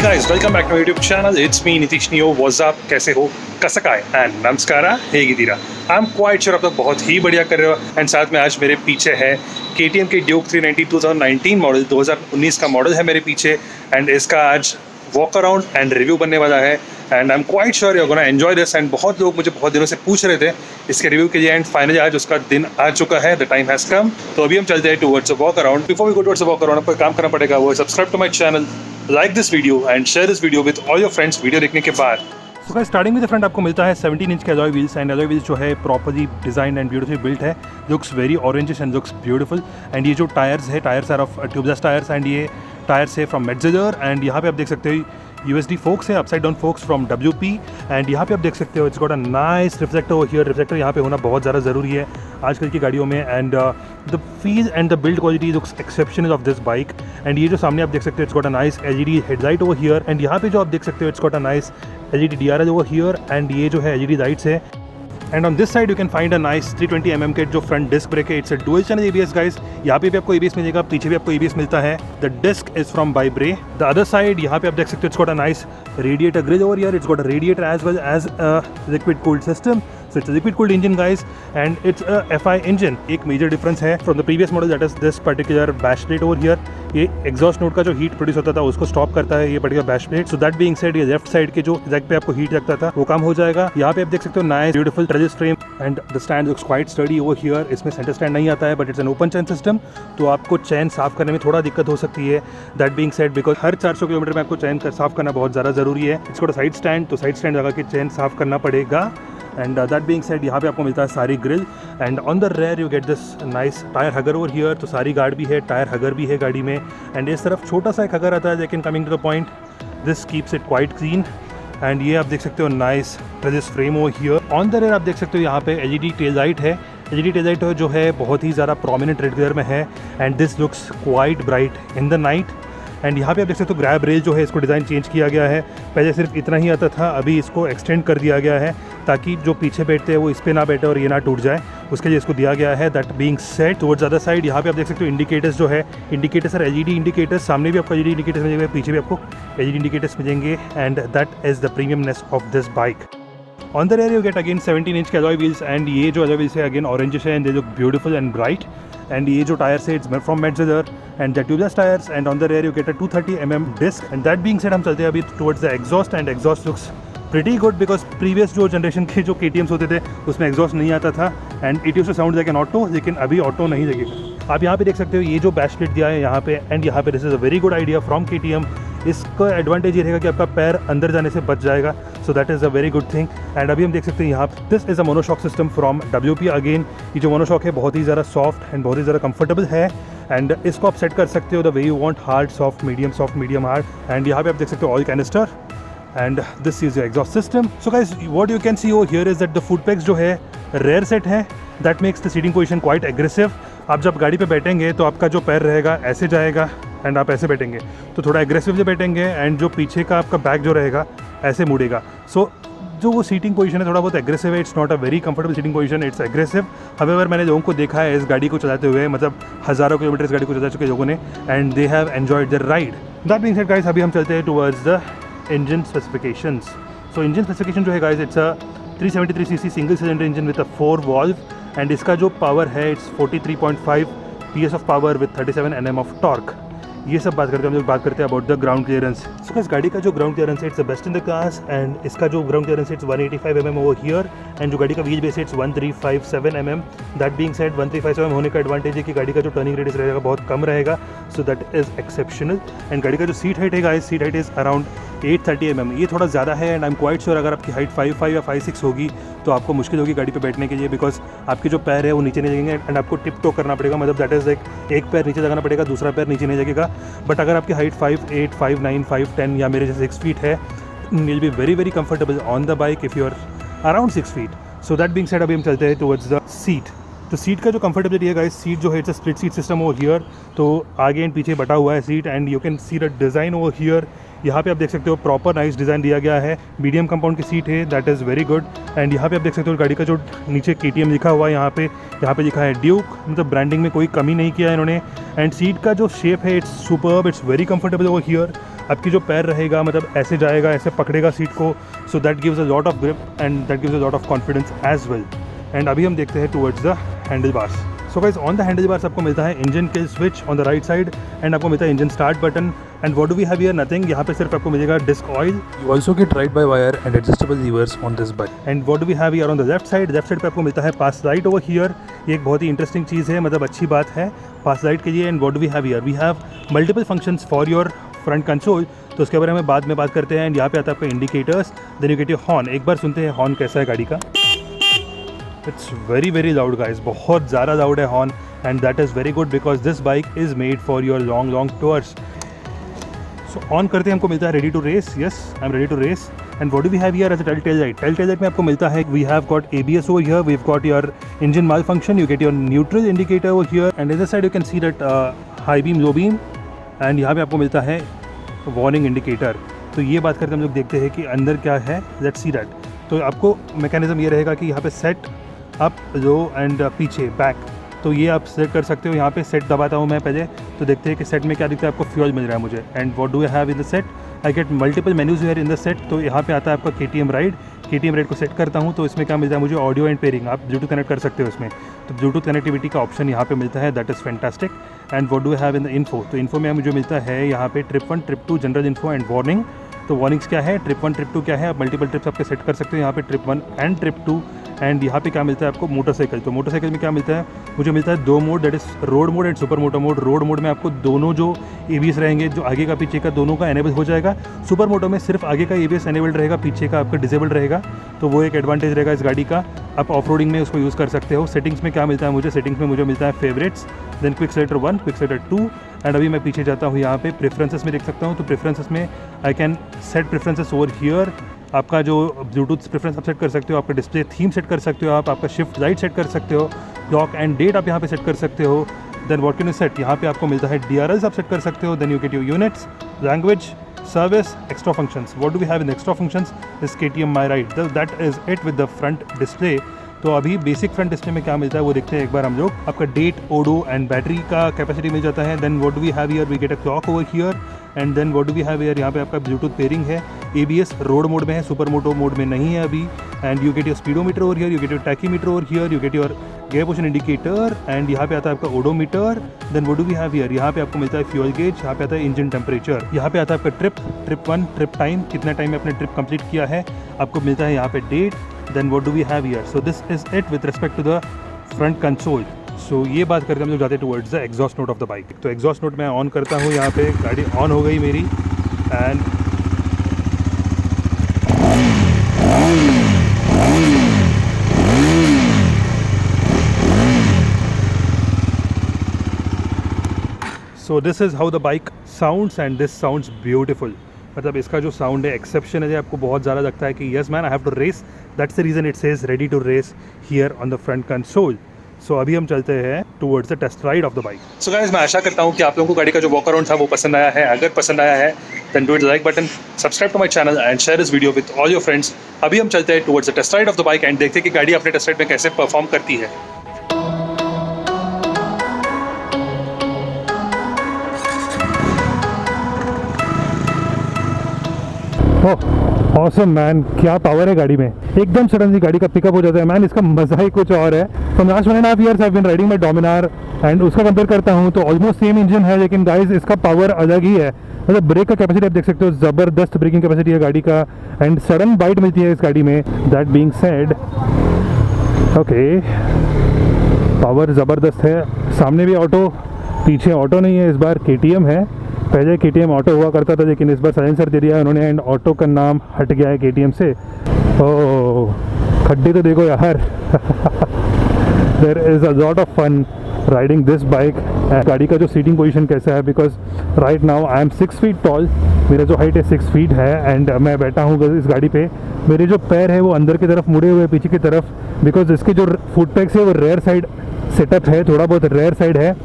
guys, welcome back to my YouTube channel. It's me Nitish Neo. What's up? कैसे हो? कसकाय and नमस्कारा हेगिदीरा. आई एम क्वाइट श्योर आप लोग बहुत ही बढ़िया कर रहे हो. एंड साथ में आज मेरे पीछे है KTM के ड्यूक 390 2019 मॉडल, 2019 का मॉडल है मेरे पीछे. एंड इसका आज वॉक अराउंड एंड रिव्यू बनने वाला है. And I am quite sure you gonna enjoy this. And बहुत लोग मुझे बहुत दिनों से पूछ रहे थे इसके रिव्यू के लिए. एंड फाइनली आज उसका दिन आ चुका है. The time has come. तो अभी हम चलते हैं towards a walk around. Before we go towards a walk around आपको काम करना पड़ेगा, वो subscribe to my channel, like this video and share this video with all your friends. Video देखने के बाद तो स्टार्टिंग विद फ्रंट आपको मिलता है 17 इंच के alloy wheels. And alloy wheels जो है properly design and beautifully built है. Looks very orangish and looks beautiful. And ये जो टायर्स है, tyres are of tubeless tyres. And ये टायर्स है फ्रॉम मेटजेलर. एंड यहाँ पे आप देख सकते हो USD फोक्स है, upside down forks from WP. And यहाँ पे आप देख सकते हो it's got a nice reflector over here. Reflector यहाँ पे होना बहुत ज़्यादा ज़रूरी है आजकल की गाड़ियों में. And the feel and the build quality looks exceptional of this bike. And ये जो सामने आप देख सकते हो it's got a nice LED headlight over here. And यहाँ पे जो आप देख सकते हो it's got a nice LED DRL over here. And ये जो है LED लाइट्स है. And on this side you can find a nice 320 mm के जो फ्रंट डिस्क ब्रेक है. It's a dual channel ABS guys. यहाँ पे भी आपको ABS मिलेगा, पीछे भी आपको ABS मिलता है. The disc is from Bybre ब्रे. द अदर साइड यहाँ पे आप देख सकते हो it's got a nice radiator grille over here. It's got a radiator as well as a liquid cooled system. So it's a liquid cooled engine guys, and it's a FI engine. एक major difference है from the previous model, that is this particular bash plate over here. ये exhaust node का जो heat produce होता था उसको stop करता है ये particular bash plate. So that being said, ये left side के जो jack पे आपको heat लगता था वो काम हो जाएगा. यहाँ पे आप देख सकते हो nice beautiful trellis frame and the stand looks quite sturdy over here. इसमें center stand नहीं आता है but it's an open chain system, तो आपको चैन साफ करने में थोड़ा दिक्कत हो सकती है. That being said, because her 400 kilometre में आपको चैन साफ करना बहुत ज़्यादा ज़रूरी है. इसको साइड स्टैंड, तो साइड स्टैंड लगा के चैन साफ करना पड़ेगा. एंड दैट बीइंग सेड यहाँ पे आपको मिलता है sari grille. And on the rear you get this nice tyre hugger over here. तो सारी गार्ड भी है, टायर हगर भी है गाड़ी में. एंड इस तरफ छोटा सा एक हगर आता है, लेकिन coming to the point this keeps it quite clean. And ये आप देख सकते हो nice trellis frame over here. On the rear आप देख सकते हो यहाँ पे LED टेल लाइट है. LED टेल लाइट जो है बहुत ही ज़्यादा प्रोमिनेंट रेड कलर में है. And this looks quite bright in the night. And यहाँ पे आप देख सकते हो ग्रैब रेल जो है इसको डिज़ाइन चेंज किया गया है. पहले सिर्फ इतना ही आता था, अभी इसको एक्सटेंड कर दिया गया है ताकि जो पीछे बैठते हैं वो इस पे ना बैठे और ये ना टूट जाए, उसके लिए इसको दिया गया है. That being said, towards other side यहाँ पे आप देख सकते हो इंडिकेटर्स जो है, इंडिकेटर्स और LED इंडिकेटर्स. सामने भी आपको LED इंडिकेटर्स मिलेंगे, पीछे भी आपको LED इंडिकेटर्स मिलेंगे. And that is the premiumness of this bike. On the rear you get again 17 inch के अलॉय व्हील्स. एंड ये जो अलॉय व्हील्स है अगेन ऑरेंजिश है and they look beautiful and bright. And ये जो tyres है it's from Metzeler and the tubeless tyres. And on the rear you get a 230 mm disc. And that being said हम चलते हैं अभी towards the exhaust. And exhaust looks pretty good because previous जो generation के जो KTMs होते थे उसमें एग्जॉस्ट नहीं आता था. And it used to sound like an auto, लेकिन अभी ऑटो नहीं लगेगा. आप यहाँ पे देख सकते हो ये जो बैश प्लेट दिया है यहाँ पे. एंड यहाँ पे this is a very good idea from KTM. इसका एडवांटेज ये रहेगा कि आपका पैर अंदर जाने से बच जाएगा. सो that is a very good thing. And अभी हम देख सकते हैं यहाँ this is a monoshock system from WP again. ये जो मोनोशॉक है बहुत ही ज़्यादा सॉफ्ट एंड बहुत ही ज़्यादा कंफर्टेबल है. एंड इसको आप सेट कर सकते हो the way you want, hard soft medium hard. And यहाँ पे आप देख सकते हो oil canister. And this is your exhaust system. So guys what you can see over here is that the foot pegs जो है रेयर सेट है. That makes the seating position quite aggressive. आप जब गाड़ी पे बैठेंगे तो आपका जो पैर रहेगा ऐसे जाएगा एंड आप ऐसे बैठेंगे तो थोड़ा एग्रेसिवली बैठेंगे. एंड जो पीछे का आपका बैक जो रहेगा ऐसे मुड़ेगा. सो जो वो सीटिंग पोजीशन है थोड़ा बहुत एग्रेसिव है. It's not a very comfortable seating position, it's aggressive. However मैंने लोगों को देखा है इस गाड़ी को चलाते हुए, मतलब हज़ारों किलोमीटर इस गाड़ी को चला चुके लोगों ने. And they have enjoyed their ride. That being said guys अभी हम चलते हैं towards the engine specifications. So engine specification जो है guys it's a 373cc single cylinder engine with a 4 valve. And इसका जो पावर है it's 43.5 PS of power with 37 Nm of torque. ये सब बात करते हैं हम लोग बात करते हैं अबाउट द ग्राउंड क्लियरेंस. सो इस गाड़ी का जो ग्राउंड क्लियरेंस है it's the best in the class. And इसका जो ground clearance it's 185 mm over here. And जो गाड़ी का wheel base it's 1357 mm. That being said 1357 होने का एडवांटेज है कि गाड़ी का जो टर्निंग रेडियस रहेगा बहुत कम रहेगा. सो दैट इज़ एक्सेप्शनल. एंड गाड़ी का जो सीट हाइट है guys, seat height is around 830 mm. ये थोड़ा ज़्यादा है. And I am quite sure अगर आपकी हाइट 5'5" या 5'6" होगी तो आपको मुश्किल होगी गाड़ी पे बैठने के लिए, बिकॉज आपके जो पैर है वो नीचे नहीं लगेंगे. एंड आपको टिप टो करना पड़ेगा, मतलब दैट इज़ लाइक एक पैर नीचे लगाना पड़ेगा, दूसरा पैर नीचे नहीं लगेगा. बट अगर आपकी हाइट 5'8", 5'9", 5'10" या मेरे जैसे 6 feet है, will be very very comfortable on the bike if you are around 6 feet. So that being said अभी हम चलते हैं टुवर्ड्स द सीट. तो सीट का जो कंफर्टेबिलिटी है गाइस, सीट जो है it's a split seat system over here. तो आगे एंड पीछे बटा हुआ है सीट. And you can see the design over here. यहाँ पे आप देख सकते हो प्रॉपर नाइस डिज़ाइन दिया गया है, मीडियम कंपाउंड की सीट है, that is very good. And यहाँ पे आप देख सकते हो गाड़ी का जो नीचे KTM लिखा हुआ है, यहाँ पे लिखा है ड्यूक, मतलब ब्रांडिंग में कोई कमी नहीं किया है इन्होंने। एंड सीट का जो शेप है it's superb, it's very comfortable over here. आपकी जो पैर रहेगा मतलब ऐसे जाएगा, ऐसे पकड़ेगा सीट को, so that gives a lot of grip and that gives a lot of confidence as well. And अभी हम देखते हैं towards the handle bars. So guys on the handle bars आपको मिलता है engine kill switch on the right side and आपको मिलता है engine start button. And what do we have here? Nothing. यहाँ पे सिर्फ आपको मिलेगा disc oil. You also get ride-by-wire and adjustable levers on this bike. And what do we have here on the left side? Left side पे आपको मिलता है पास light over here. ये एक बहुत ही इंटरेस्टिंग चीज़ है, मतलब अच्छी बात है पास लाइट के लिए। And what do we have here? We have multiple functions for your front console, तो उसके बारे में बाद में बात करते हैं। एंड यहाँ पे आता है आपका indicators, then you get your horn. एक बार सुनते हैं हॉर्न कैसा है गाड़ी का। It's very very loud guys, बहुत ज़्यादा लाउड है horn. And that is very good because this bike is made for your long long tours. So on करते हमको मिलता है ready to race. Yes, I am ready to race. And what do we have here as a tail light? Tail light में आपको मिलता है we have got ABS over here, we have got your engine malfunction, you get your neutral indicator over here and other side you can see that high beam low beam. एंड यहाँ पे आपको मिलता है warning indicator. तो ये बात करके हम लोग देखते हैं कि अंदर क्या है, लेट्स सी दैट। तो आपको मैकेनिज्म ये रहेगा कि यहाँ पे सेट अप लो एंड पीछे बैक, तो ये आप सेट कर सकते हो। यहाँ पे सेट दबाता हूँ मैं पहले, तो देखते हैं कि सेट में क्या दिखता है। आपको फ्यूल मिल रहा है मुझे। And what do I have in the set? I get multiple menus here in the set. तो यहाँ पे आता है आपका KTM राइड। KTM राइड को सेट करता हूँ तो इसमें क्या मिलता है मुझे? ऑडियो एंड पेयरिंग, आप ब्लूटूथ कनेक्ट कर सकते हो इसमें, तो ब्लूटूथ कनेक्टिविटी का ऑप्शन यहाँ पे मिलता है, that is fantastic. And what do I have in the info? तो इन्फो में मुझे मिलता है यहाँ पे trip 1, trip 2, general info and warning. तो वार्निंग्स क्या है? ट्रिप 1, ट्रिप 2 क्या है? आप मल्टीपल ट्रिप्स आपके सेट कर सकते हो यहाँ पे, ट्रिप 1 एंड ट्रिप 2। एंड यहाँ पे क्या मिलता है आपको? मोटरसाइकिल। तो मोटरसाइकिल में क्या मिलता है मुझे? मिलता है 2 mode, that is road mode and super moto mode. Road mode में आपको दोनों जो ABS रहेंगे, जो आगे का पीछे का दोनों का एनेबल हो जाएगा। सुपर मोटो में सिर्फ आगे का ABS एनेबल्ड रहेगा, पीछे का आपका डिसेबल्ड रहेगा। तो वो एक एडवांटेज रहेगा इस गाड़ी का, आप ऑफ रोडिंग में उसको यूज़ कर सकते हो। सेटिंग्स में क्या मिलता है मुझे? सेटिंग्स में मुझे मिलता है favourites, then quick selector 1, quick selector 2। And अभी मैं पीछे जाता हूँ, यहाँ पे प्रेफरेंसेस में देख सकता हूँ। तो प्रेफरेंसेस में I can set preferences over here. आपका जो ब्लूटूथ प्रेफरेंस आप सेट कर सकते हो, आपका डिस्प्ले थीम सेट कर सकते हो, आपका शिफ्ट लाइट सेट कर सकते हो, क्लॉक एंड डेट आप यहाँ पे सेट कर सकते हो। Then what can you set? यहाँ पे आपको मिलता है DRLs आप सेट कर सकते हो। Then you get your units, language, service, extra functions. What do we have in extra functions? Is KTM my ride, that is it with the front display. तो अभी बेसिक फ्रंट डिस्प्ले में क्या मिलता है वो देखते हैं एक बार हम लोग। आपका डेट, ओडो एंड बैटरी का कैपेसिटी मिल जाता है। Then what do we have here? We get a clock over here. And then what do we have here? यहाँ पे आपका ब्लूटूथ पेयरिंग है। ABS रोड मोड में है, सुपर मोटो मोड में नहीं है अभी। And you get your speedometer over here, you get your tachometer over here, you get your gear position indicator. And यहाँ पे आता है आपका odometer. Then what do we have here? यहाँ पे आपको मिलता है फ्यूल गेज, यहाँ पे आता है इंजन टेम्परेचर, यहाँ पे आता है आपका ट्रिप 1, ट्रिप टाइम, कितना टाइम में आपने ट्रिप कंप्लीट किया है, आपको मिलता है यहाँ पे date. Then what do we have here? So this is it with respect to the front console. सो ये बात करके हम लोग जाते हैं towards the exhaust note of the bike. तो एग्जॉस्ट नोट मैं ऑन करता हूँ, यहाँ पे गाड़ी ऑन हो गई मेरी। And so this is how the bike sounds and this sounds beautiful. मतलब इसका जो साउंड है एक्सेप्शन है, आपको बहुत ज़्यादा लगता है कि yes man I have to race, that's the reason it says ready to race here on the front console. So अभी हम चलते हैं towards the test ride of the bike. So guys, मैं आशा करता हूँ कि आप लोगों को गाड़ी का जो वॉक अराउंड था वो पसंद आया है। अगर पसंद आया है then do hit the like button, subscribe to my channel and share this video with all your friends. अभी हम चलते हैं towards the test ride of the bike and देखते हैं कि गाड़ी अपने टेस्ट राइड में कैसे परफॉर्म करती है। ऑसम मैन, क्या पावर है गाड़ी में, एकदम सडनली गाड़ी का पिकअप हो जाता है मैन, इसका मजा ही कुछ और है। From last 1.5 years I have been riding my Dominar and उसका कंपेयर करता हूँ तो ऑलमोस्ट सेम इंजन है, लेकिन गाइस इसका पावर अलग ही है। मतलब ब्रेक का कैपेसिटी आप देख सकते हो, ज़बरदस्त ब्रेकिंग कैपेसिटी है गाड़ी का एंड सडन बाइट मिलती है इस गाड़ी में। That being said, okay, power ज़बरदस्त है। सामने भी ऑटो, पीछे ऑटो नहीं है, इस बार KTM है। पहले KTM ऑटो हुआ करता था लेकिन इस बार साइलेंसर दे दिया है उन्होंने एंड ऑटो का नाम हट गया है KTM से। ओह, खड्डे तो देखो यार। There is a lot of fun riding this bike. गाड़ी का जो सीटिंग पोजीशन कैसा है, because right now I am 6 feet tall, मेरा जो हाइट है 6 feet है एंड मैं बैठा हूँ इस गाड़ी पे। मेरे जो पैर है वो अंदर की तरफ मुड़े हुए पीछे की तरफ, बिकॉज इसके जो फुट पैक्स है वो रेयर साइड सेटअप है, थोड़ा बहुत रेयर साइड है।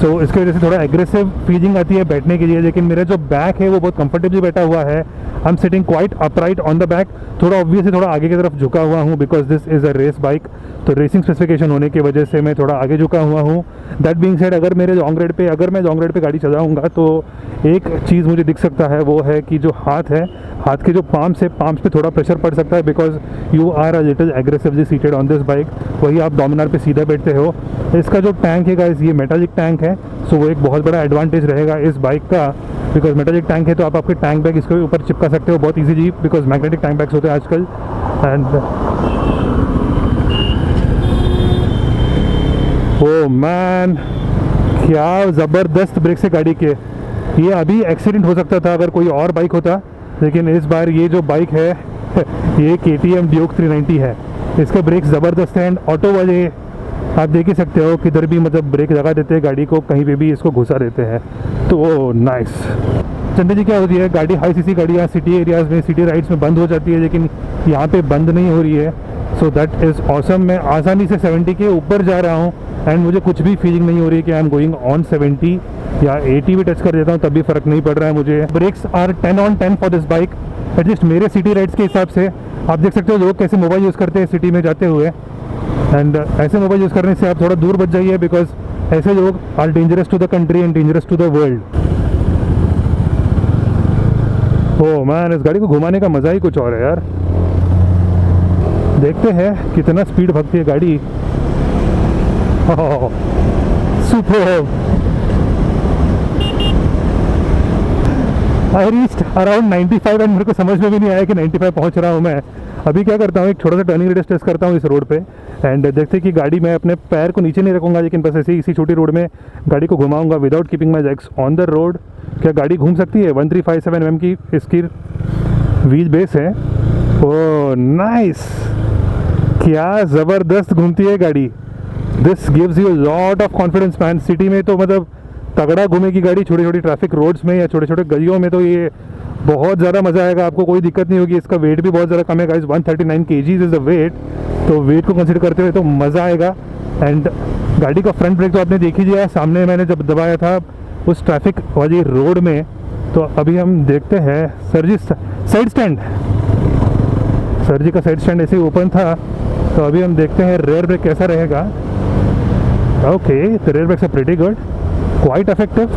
सो इसकी वजह से थोड़ा एग्रेसिव फीलिंग आती है बैठने के लिए, लेकिन मेरा जो बैक है वो बहुत कंफर्टेबली बैठा हुआ है। I am sitting quite upright on the back. थोड़ा ऑब्वियसली थोड़ा आगे की तरफ झुका हुआ हूँ because this is a race bike, तो रेसिंग स्पेसिफिकेशन होने की वजह से मैं थोड़ा आगे झुका हुआ हूँ। दैट बीइंग सेड, अगर मैं लॉन्ग राइड पे गाड़ी चलाऊँगा तो एक चीज़ मुझे दिख सकता है, वो है कि जो हाथ है, हाथ के जो पाम्स पे थोड़ा प्रेशर पड़ सकता है because you are a little aggressively seated on this bike. वही आप डोमिनार पे सीधा बैठते हो। इसका जो टैंक है गाइस, ये मेटालिक टैंक है, सो वो एक बहुत बड़ा एडवांटेज रहेगा इस बाइक का, बिकॉज मेटालिक टैंक है तो आप आपके टैंक बैग इसके ऊपर चिपका सकते हो बहुत easily, because magnetic tank bags होते हैं आजकल। एंड ओ मैन, क्या ज़बरदस्त ब्रेक्स है गाड़ी के। ये अभी एक्सीडेंट हो सकता था अगर कोई और बाइक होता, लेकिन इस बार ये जो बाइक है ये KTM ड्यूक 390 है। इसके ब्रेक ज़बरदस्त हैं एंड ऑटो वाले आप देख ही सकते हो किधर भी मतलब ब्रेक लगा देते हैं गाड़ी को, कहीं पे भी इसको घुसा देते हैं, तो नाइस। चंदे जी क्या होती है, गाड़ी हाई सीसी गाड़ी यहाँ सिटी एरियाज़ में, सिटी राइड्स में बंद हो जाती है, लेकिन यहाँ पे बंद नहीं हो रही है, सो दैट इज़ ऑसम। मैं आसानी से 70 के ऊपर जा रहा हूँ एंड मुझे कुछ भी फीलिंग नहीं हो रही है कि आई एम गोइंग ऑन 70 या 80 भी टच कर देता हूँ तब भी फ़र्क नहीं पड़ रहा है मुझे। Brakes are 10 on 10 for this bike, at least मेरे सिटी राइड्स के हिसाब से। आप देख सकते हो लोग कैसे मोबाइल यूज़ करते हैं सिटी में जाते हुए, एंड ऐसे मोबाइल यूज़ करने से आप थोड़ा दूर बच जाइए बिकॉज ऐसे लोग are dangerous to the country and dangerous to the world. Oh man, इस गाड़ी को घुमाने का मज़ा ही कुछ और है यार। देखते हैं कितना स्पीड भागती है गाड़ी। Super. I reached around 95 and मेरे को समझ में भी नहीं आया कि 95 पहुंच रहा हूं मैं। अभी क्या करता हूँ, एक छोटा सा टर्निंग रेडियस टेस्ट करता हूँ इस रोड पे एंड देखते कि गाड़ी मैं अपने पैर को नीचे नहीं रखूँगा, लेकिन बस ऐसे ही इसी छोटी रोड में गाड़ी को घुमाऊँगा without keeping my legs on the road. क्या गाड़ी घूम सकती है? 1357 mm की इसकी व्हील बेस है। ओह नाइस, क्या ज़बरदस्त घूमती है गाड़ी। This gives you lot of confidence man. City में तो मतलब तगड़ा घूमेगी गाड़ी, छोटी छोटी ट्रैफिक रोड्स में या छोटे छोटे गलियों में तो ये बहुत ज़्यादा मज़ा आएगा, आपको कोई दिक्कत नहीं होगी। इसका वेट भी बहुत ज़्यादा कम है guys, 139 kgs is the weight, तो वेट को कंसिडर करते हुए तो मज़ा आएगा। एंड गाड़ी का फ्रंट ब्रेक तो आपने देख ही लिया सामने मैंने जब दबाया था उस ट्रैफिक वाली रोड में। तो अभी हम देखते हैं सर जी साइड स्टैंड, सर जी का साइड स्टैंड ऐसे ही ओपन था, तो अभी हम देखते हैं रेयर ब्रेक कैसा रहेगा। Okay, the rear brakes are pretty good, quite effective.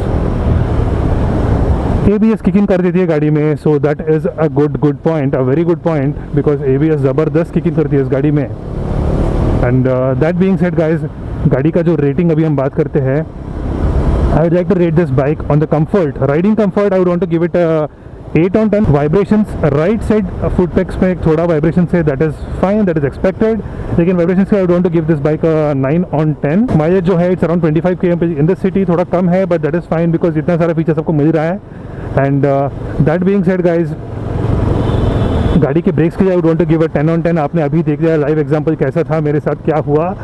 ABS kick in कर देती है गाड़ी में, so that is a good point, a very good point, because ABS ज़बरदस्त किक इन करती है इस गाड़ी में। And that being said guys, गाड़ी का जो रेटिंग अभी हम बात करते हैं, I would like to rate this bike on the comfort, riding comfort. I would want to give it 8 on 10। Vibrations right side foot pegs में थोड़ा वाइब्रेशन है, that is fine, that is expected, लेकिन vibrations का I want to give this bike 9 on 10। Mileage जो है it's around 25 km in the city, थोड़ा कम है but that is fine because इतना सारा फीचर्स आपको मिल रहा है। And that being said guys, गाड़ी के ब्रेक्स के लिए I would want to give a 10 on 10। आपने अभी देख लिया लाइव एग्जांपल कैसा था, मेरे साथ क्या हुआ,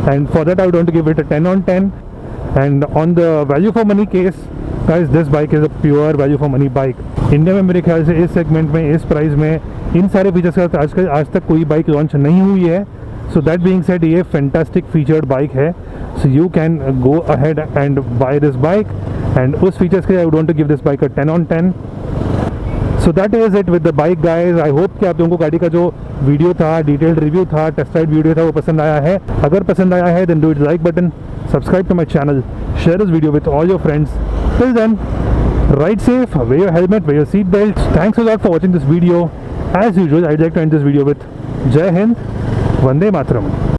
and for that I would want to give it a 10 on 10। And on the value for money case guys, this bike is a pure value for money bike. India में मेरे ख्याल से इस सेगमेंट में, इस प्राइस में, इन सारे features के साथ आज तक कोई बाइक लॉन्च नहीं हुई है। सो दैट बीइंग सेड, ये फैंटास्टिक फीचर्ड बाइक है, so you can go ahead and buy this bike. And उस फीचर्स के लिए I would want to give this bike a 10 on 10। So that is it with the bike guys. I hope कि आप लोगों को गाड़ी का जो वीडियो था, डिटेल्ड रिव्यू था, टेस्ट राइड वीडियो था, वो पसंद आया है। अगर पसंद आया है then do it like button, subscribe to my channel, share this video with all your friends. Till then, ride safe, wear your helmet, wear your seat belts. Thanks a lot for watching this video. As usual, I'd like to end this video with Jai Hind, Vande Mataram.